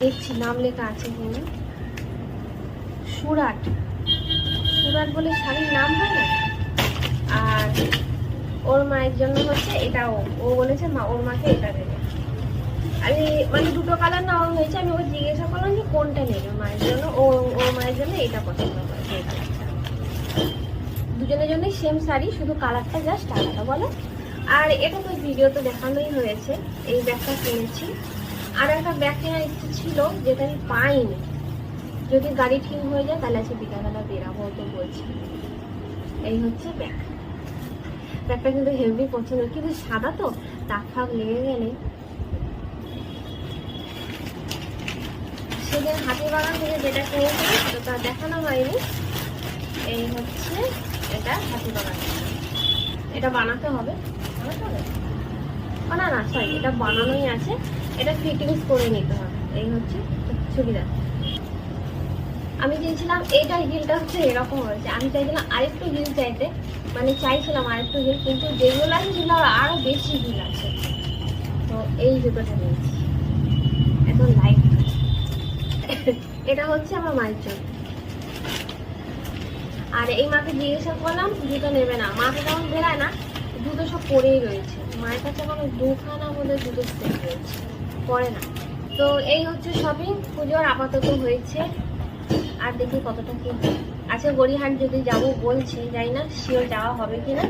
দেখছি নাম লেখা আছে কিনা। সুরাট, সুরাট বলে শাড়ির নাম হয় না। আর ওর মায়ের জন্য হচ্ছে এটাও, ও বলেছে মা ওর মাকে এটা দেবে। আমি মানে দুটো কালার নেওয়া হয়েছে, আমি ওকে জিজ্ঞাসা করলাম যে কোনটা নেবে মায়ের জন্য। ও ওর মায়ের জন্য এটা পছন্দ করেছে, এই কালারটা। দুজনের জন্যই সেম শাড়ি, শুধু কালারটা জাস্ট আলাদা বলো। আর এটা তো ভিডিওতে দেখানোই হয়েছে, এই ব্যাগটা কিনেছি। আর একটা ব্যাগ কেনার ইচ্ছে ছিল যেটা আমি পাইনি। যদি গাড়ি ঠিক হয়ে যায় তাহলে আজকে বিকালবেলা বেরাবো তো বলছি। এই হচ্ছে ব্যাগ। ব্যাগটা কিন্তু হেভি পছন্দ, কিন্তু সাদা তো দাগ ফাগ লেগে গেলে। সেদিন হাতিবাগান থেকে যেটা কিনেছিলাম সেটা দেখানো হয়নি। এই হচ্ছে এটা হাতিবাগান, এটা বানাতে হবে। না না সরি, এটা বানানোই আছে, এটা ফিটিংস করে নিতে হবে। এই হচ্ছে সুবিধা। আমি চেয়েছিলাম এইটা হিলটা হচ্ছে এরকম হয়েছে, আমি চাইছিলাম আরেকটু হিল চাইতে, মানে চাইছিলাম আরেকটু হিল, কিন্তু যেগুলো আছে সেগুলো আরো বেশি হিল আছে। তো এই জুতোটা নিয়েছি, এখন লাইট। এটা হচ্ছে আমার মায়ের জন্য। আর এই মাকে জিজ্ঞাসা করলাম জুতো নেবে না, মাকে তেমন বেরায় না, জুতো সব পরেই রয়েছে। মায়ের কাছে এখন দুখানা মধ্যে জুতো সেট রয়েছে, পরে না। তো এই হচ্ছে শপিং, পুজোর আপাতত হয়েছে। আর দেখি কতটা কি আচ্ছা, গড়িয়াহাট যদি যাবো বলছি, জানি না শিওর যাওয়া হবে কিনা।